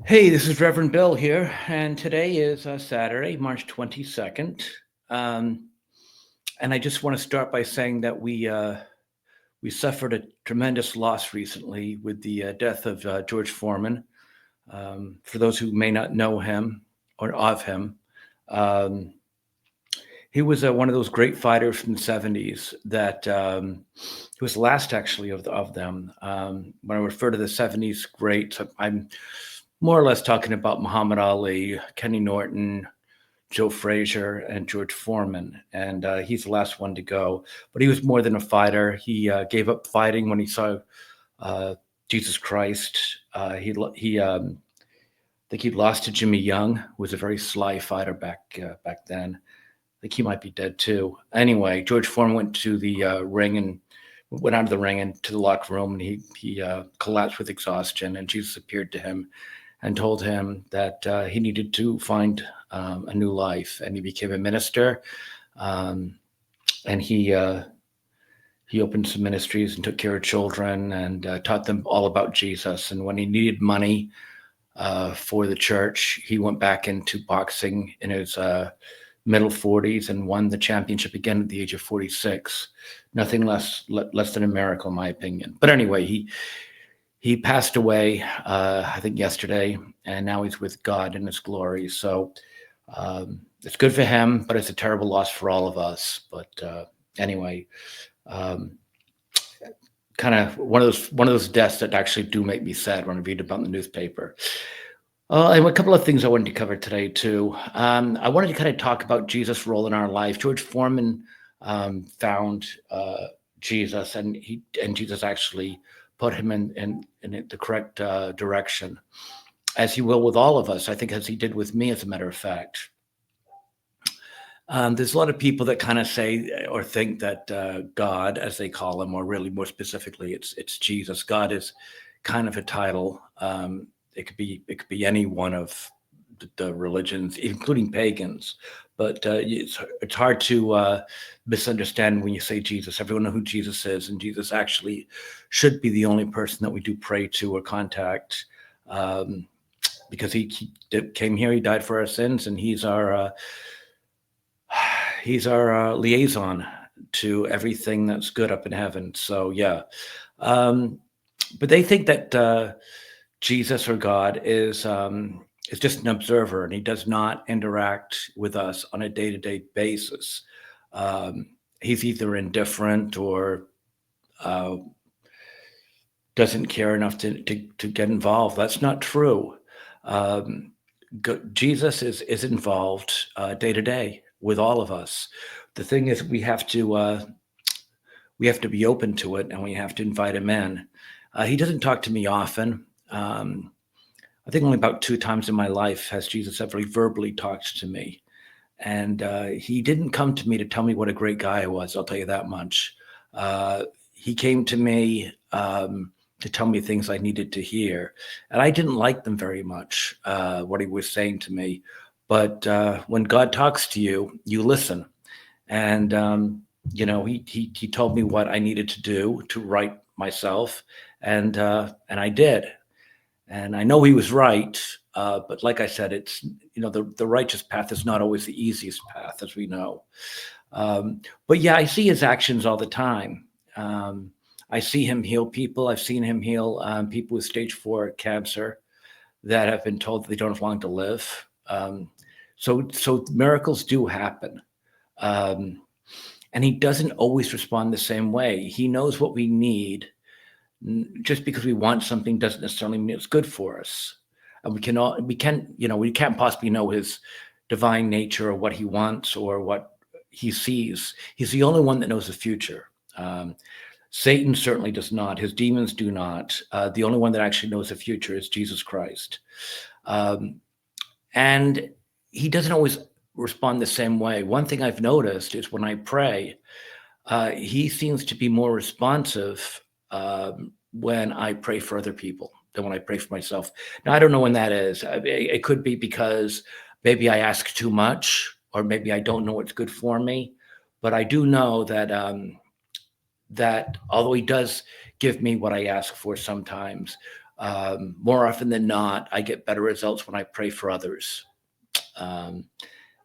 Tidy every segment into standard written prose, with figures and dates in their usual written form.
Hey, this is Reverend Bill here, and today is Saturday, March 22nd. Um, and I just want to start by saying that we suffered a tremendous loss recently with the death of George Foreman. For those who may not know him or of him, um, he was one of those great fighters from the 70s that he was the last actually of them. When I refer to the 70s greats, I'm more or less talking about Muhammad Ali, Kenny Norton, Joe Frazier, and George Foreman. And he's the last one to go. But he was more than a fighter. He gave up fighting when he saw uh, Jesus Christ. I think he lost to Jimmy Young, who was a very sly fighter back then. I think he might be dead too. Anyway, George Foreman went to the ring and went out of the ring and to the locker room, and he collapsed with exhaustion. And Jesus appeared to him and told him that he needed to find a new life, and he became a minister. Um, and he opened some ministries and took care of children and taught them all about Jesus. And when he needed money for the church, he went back into boxing in his middle 40s and won the championship again at the age of 46. Nothing less than a miracle, in my opinion. But anyway, he passed away, I think yesterday, and now he's with God in His glory. So it's good for him, but it's a terrible loss for all of us. But anyway, um, kind of one of those deaths that actually do make me sad when I read about in the newspaper. And a couple of things I wanted to cover today too. I wanted to kind of talk about Jesus' role in our life. George Foreman found Jesus, and Jesus actually put him in the correct direction, as He will with all of us. I think as He did with me, as a matter of fact. There's a lot of people that kind of say or think that God, as they call Him, or really more specifically, it's Jesus. God is kind of a title. It could be any one of the religions, including pagans. But it's hard to misunderstand when you say Jesus. Everyone knows who Jesus is, and Jesus actually should be the only person that we do pray to or contact, um, because came here, He died for our sins, and He's our liaison to everything that's good up in heaven. So yeah, um, but they think that Jesus or God is just an observer, and He does not interact with us on a day-to-day basis. Um, he's either indifferent or uh, doesn't care enough to get involved. That's not true. Um, Jesus is involved day to day with all of us. The thing is, we have to be open to it, and we have to invite Him in. He doesn't talk to me often. I think only about two times in my life has Jesus ever verbally talked to me. And He didn't come to me to tell me what a great guy I was. I'll tell you that much. He came to me to tell me things I needed to hear, and I didn't like them very much. What He was saying to me, but when God talks to you, you listen. And He told me what I needed to do to right myself, and I did. And I know He was right, but like I said, it's the righteous path is not always the easiest path, as we know. But yeah, I see His actions all the time. I see Him heal people. I've seen Him heal people with stage 4 cancer that have been told that they don't have long to live. So miracles do happen. Um, and He doesn't always respond the same way. He knows what we need. Just because we want something doesn't necessarily mean it's good for us. And we can't possibly know His divine nature or what He wants or what He sees. He's the only one that knows the future. Um, Satan certainly does not. His demons do not. The only one that actually knows the future is Jesus Christ. Um, and He doesn't always respond the same way. One thing I've noticed is when I pray, He seems to be more responsive when I pray for other people than when I pray for myself. Now, I don't know when that is. It could be because maybe I ask too much, or maybe I don't know what's good for me. But I do know that although He does give me what I ask for sometimes, More often than not, I get better results when I pray for others. Um,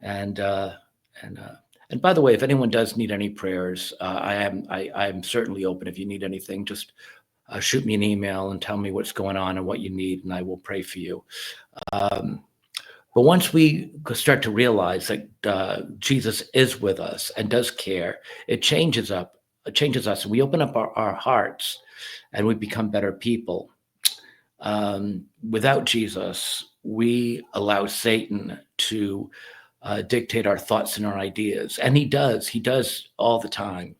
and uh, and uh, and by the way, if anyone does need any prayers, I am certainly open. If you need anything, just shoot me an email and tell me what's going on and what you need, and I will pray for you. Um, but once we start to realize that Jesus is with us and does care, it changes us. We open up our hearts, and we become better people. Without Jesus, we allow Satan to dictate our thoughts and our ideas, and he does. He does all the time.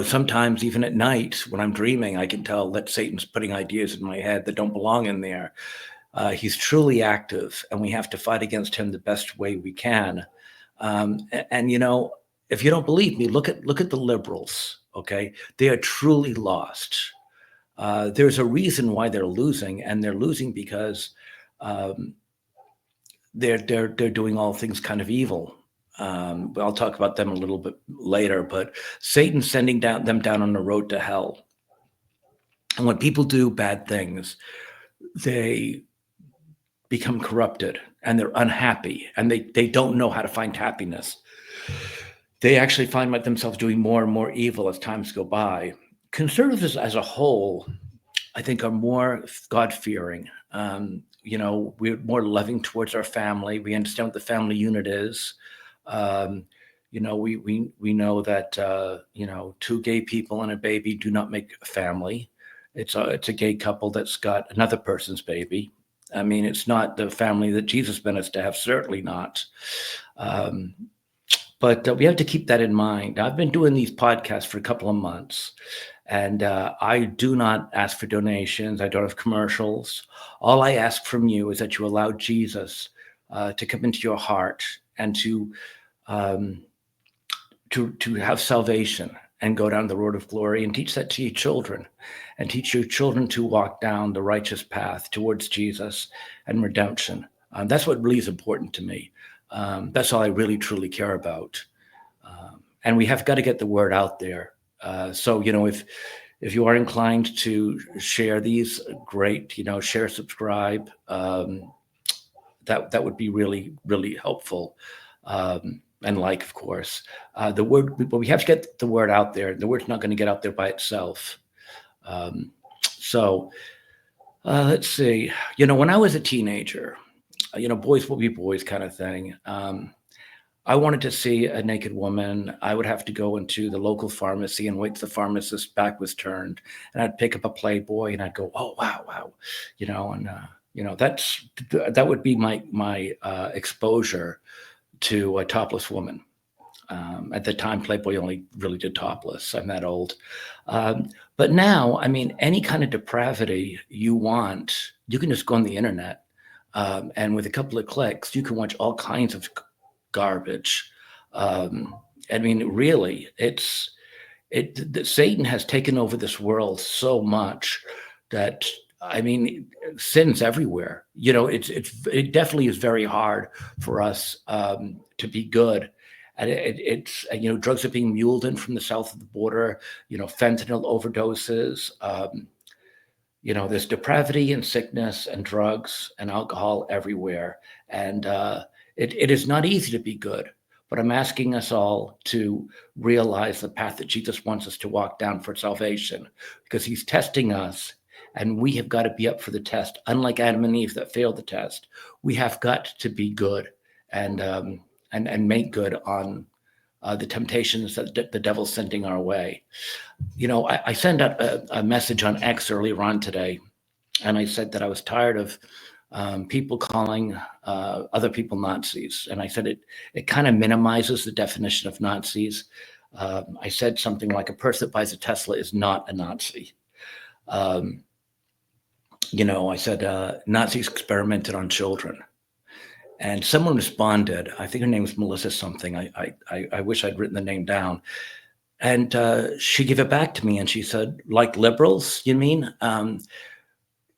Sometimes even at night when I'm dreaming, I can tell that Satan's putting ideas in my head that don't belong in there. He's truly active, and we have to fight against him the best way we can. And if you don't believe me, look at the liberals. Okay, they are truly lost. There's a reason why they're losing, and they're losing because um, they're doing all things kind of evil. But I'll talk about them a little bit later. But Satan's sending them down on the road to hell. And when people do bad things, they become corrupted and they're unhappy, and they don't know how to find happiness. They actually find themselves doing more and more evil as times go by. Conservatives as a whole, I think, are more God fearing. We're more loving towards our family. We understand what the family unit is. Um, we know that two gay people and a baby do not make a family. It's a gay couple that's got another person's baby. I mean, it's not the family that Jesus meant us to have. Certainly not. Um, but we have to keep that in mind. I've been doing these podcasts for a couple of months, and I do not ask for donations. I don't have commercials. All I ask from you is that you allow Jesus to come into your heart and um, to have salvation and go down the road of glory, and teach that to your children, and teach your children to walk down the righteous path towards Jesus and redemption. That's what really is important to me. That's all I really truly care about. And we have got to get the word out there. So if you are inclined to share these, great. Share, subscribe. That would be really, really helpful. And of course, but we have to get the word out there. The word's not going to get out there by itself. So let's see. When I was a teenager, boys will be boys kind of thing. I wanted to see a naked woman. I would have to go into the local pharmacy and wait till the pharmacist's back was turned, and I'd pick up a Playboy and I'd go, "Oh wow," that would be my exposure to a topless woman. At the time, Playboy only really did topless. I'm that old. But now, I mean, any kind of depravity you want, you can just go on the internet, and with a couple of clicks, you can watch all kinds of garbage. I mean, really, Satan has taken over this world so much that, I mean, sin's everywhere. It definitely is very hard for us to be good. And it's drugs are being muled in from the south of the border. Fentanyl overdoses. There's depravity and sickness and drugs and alcohol everywhere. And it is not easy to be good, but I'm asking us all to realize the path that Jesus wants us to walk down for salvation, because he's testing us, and we have got to be up for the test. Unlike Adam and Eve that failed the test, we have got to be good and make good on the temptations that the devil's sending our way. I sent out a message on X earlier on today, and I said that I was tired of people calling other people Nazis. And I said it kind of minimizes the definition of Nazis. I said something like, a person that buys a Tesla is not a Nazi. I said Nazis experimented on children. And someone responded. I think her name was Melissa something. I wish I'd written the name down. And she gave it back to me, and she said, like liberals, you mean?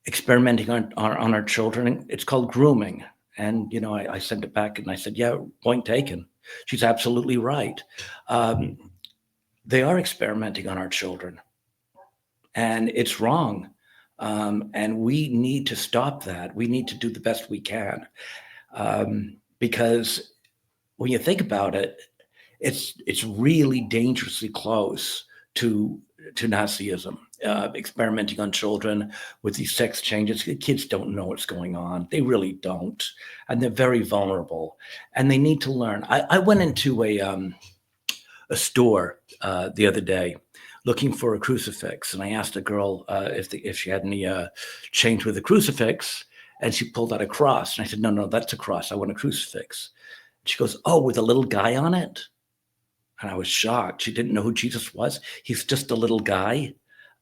Experimenting on our children. It's called grooming. And, I sent it back and I said, yeah, point taken. She's absolutely right. They are experimenting on our children. and it's wrong. And we need to stop that. We need to do the best we can, because when you think about it, it's really dangerously close to Nazism, experimenting on children with these sex changes. The kids don't know what's going on; they really don't, and they're very vulnerable, and they need to learn. I went into a store the other day looking for a crucifix, and I asked a girl if she had any change with a crucifix, and she pulled out a cross, and I said, "No, no, that's a cross. I want a crucifix." She goes, "Oh, with a little guy on it?" And I was shocked. She didn't know who Jesus was. He's just a little guy.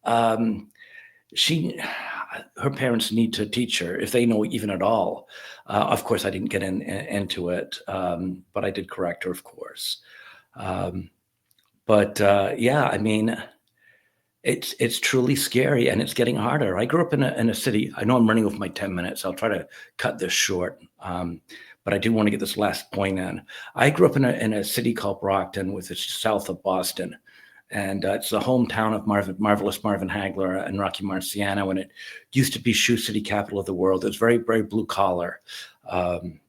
Um, she, her parents need to teach her if they know even at all. Of course, I didn't get into it, but I did correct her, of course. Um, but yeah, I mean, it's truly scary, and it's getting harder. I grew up in a city. I know I'm running over my 10 minutes. I'll try to cut this short. But I do want to get this last point in. I grew up in a city called Brockton, which is south of Boston. And it's the hometown of marvelous Marvin Hagler and Rocky Marciano. And it used to be shoe city capital of the world. It was very, very blue collar. Um,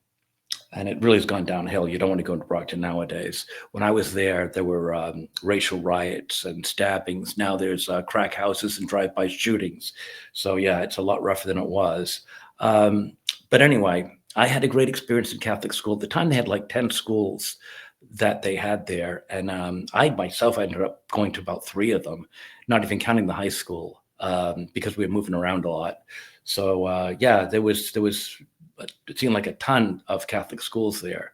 and it really has gone downhill. You don't want to go into Brockton nowadays. When I was there, there were racial riots and stabbings. Now there's crack houses and drive-by shootings. So yeah, it's a lot rougher than it was. But anyway, I had a great experience in Catholic school. At the time, they had like 10 schools that they had there, and I myself, I ended up going to about 3 of them, not even counting the high school, because we were moving around a lot. So yeah, there was it seemed like a ton of Catholic schools there.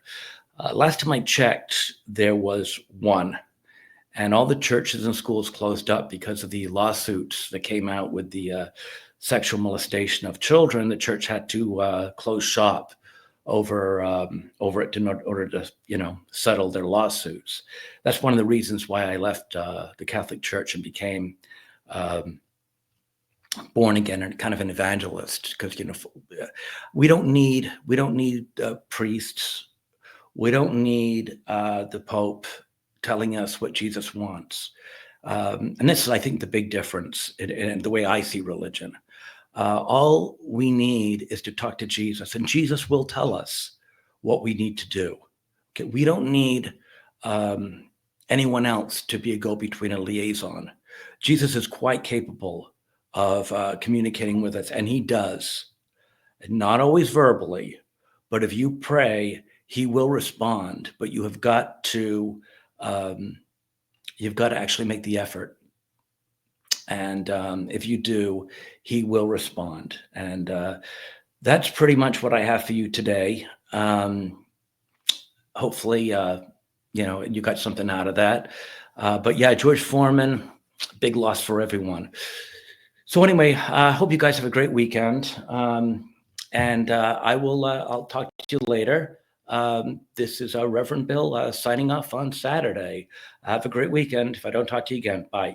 Last time I checked, there was one, and all the churches and schools closed up because of the lawsuits that came out with the sexual molestation of children. The church had to close shop over it in order to settle their lawsuits. That's one of the reasons why I left the Catholic Church and became um, born again and kind of an evangelist, because we don't need priests. We don't need the Pope telling us what Jesus wants. And this is, I think, the big difference in the way I see religion. All we need is to talk to Jesus, and Jesus will tell us what we need to do. Okay, we don't need um, anyone else to be a go-between, a liaison. Jesus is quite capable of communicating with us, and he does. Not always verbally, but if you pray, he will respond. But um, you've got to actually make the effort. And if you do, he will respond. And that's pretty much what I have for you today. Hopefully, you got something out of that. But yeah, George Foreman, big loss for everyone. So anyway, I hope you guys have a great weekend. And I'll talk to you later. This is Reverend Bill signing off on Saturday. Have a great weekend. If I don't talk to you again, bye.